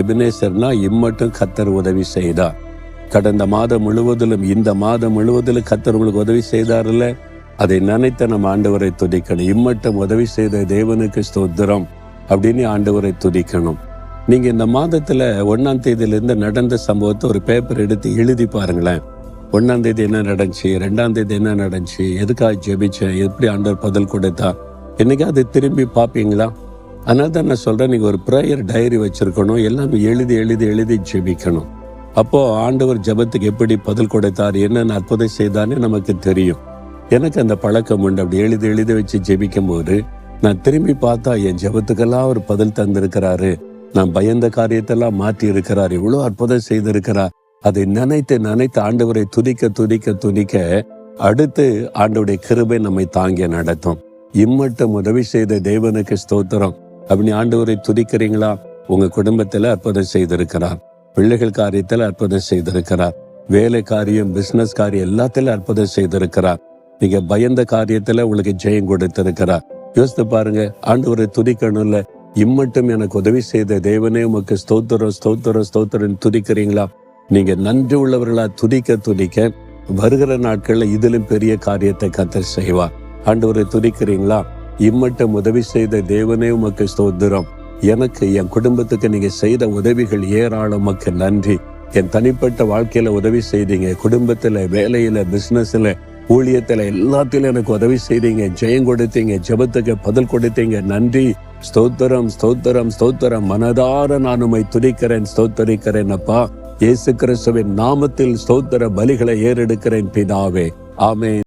எபினேசர்னா இம்மட்டும் கர்த்தர் உதவி செய்தார். கடந்த மாதம் முழுவதிலும் இந்த மாதம் முழுவதிலும் கர்த்தர் உங்களுக்கு உதவி செய்தார்ல, அதை நினைத்த நம்ம ஆண்டவரை துதிக்கணும். இம்மட்டும் உதவி செய்த தேவனுக்கு ஸ்தோத்திரம் அப்படின்னு ஆண்டவரை துதிக்கணும். நீங்க இந்த மாதத்துல 1ஆம் தேதியிலிருந்து நடந்த சம்பவத்தை ஒரு பேப்பர் எடுத்து எழுதி பாருங்களேன். 1ஆம் தேதி என்ன நடந்துச்சு, 2ஆம் தேதி என்ன நடந்துச்சு, எதுக்காக ஜெபிச்சேன், எப்படி ஆண்டவர் பதில் கொடுத்தா, என்னைக்கு அதை திரும்பி பார்ப்பீங்களா? அதனால தான் நான் சொல்றேன், நீங்க ஒரு ப்ரேயர் டைரி வச்சிருக்கணும். எல்லாமே எழுதி எழுதி எழுதி ஜெபிக்கணும். அப்போ ஆண்டவர் ஜெபத்துக்கு எப்படி பதில் கொடுத்தார், என்னென்ன அற்புதம் செய்தான்னு நமக்கு தெரியும். எனக்கு அந்த பழக்கம் உண்டு. அப்படி எழுதி எழுதி வச்சு ஜெபிக்கும் போது நான் திரும்பி பார்த்தா என் ஜெபத்துக்கெல்லாம் ஒரு பதில் தந்திருக்கிறாரு. நான் பயந்த காரியத்தெல்லாம் மாற்றி இருக்கிறார், இவ்வளவு அற்புதம் செய்திருக்கிறார். அதை நினைத்து நினைத்து ஆண்டவரை துதிக்க துதிக்க துதிக்க அடுத்து ஆண்டவருடைய கிருபை நம்மை தாங்கிய நடத்தும். இம்மட்டும் உதவி செய்த தேவனுக்கு ஸ்தோத்திரம் அப்படின்னு ஆண்டவரை துதிக்கிறீங்களா? உங்க குடும்பத்துல அற்புதம் செய்திருக்கிறார், பிள்ளைகள் காரியத்துல அற்புதம் செய்திருக்கிறார், வேலை காரியம் பிசினஸ் காரியம் எல்லாத்திலும் அற்புதம் செய்திருக்கிறார். நீங்க பயந்த காரியத்துல உங்களுக்கு ஜெயம் கொடுத்திருக்கிறார். யோசித்து பாருங்க, ஆண்டவரை துதிக்கணும்ல. இம்மட்டும் எனக்கு உதவி செய்த தேவனே உமக்கு ஸ்தோத்திரம் ஸ்தோத்திரம் ஸ்தோத்திரம் துதிக்கிறீங்களா? நீங்க நன்றி உள்ளவர்களா துதிக்க துதிக்க வருகிற நாட்கள்ல இதிலும் பெரிய காரியத்தை கர்த்தர் செய்வார். ஆண்டவரை துதிக்கிறீங்களா? இம்மட்டும் உதவி செய்த தேவனே உமக்கு ஸ்தோத்திரம். எனக்கு என் குடும்பத்துக்கு நீங்க செய்த உதவிகள் ஏராளம், உமக்கு நன்றி. என் தனிப்பட்ட வாழ்க்கையில உதவி செய்தீங்க, குடும்பத்துல, வேலையில, பிசினஸ்ல, ஊழியத்துல எல்லாத்திலும் எனக்கு உதவி செய்தீங்க, ஜெயம் கொடுத்தீங்க, ஜெபத்துக்கு பதில் கொடுத்தீங்க, நன்றி. ஸ்தோத்திரம் ஸ்தோத்திரம் ஸ்தோத்திரம். மனதார நான் உம்மை துதிக்கிறேன் ஸ்தோத்தரிக்கிறேன் அப்பா. இயேசு கிறிஸ்துவின் நாமத்தில் ஸ்தோத்திர பலிகளை ஏறெடுக்கிறேன் பிதாவே. ஆமென்.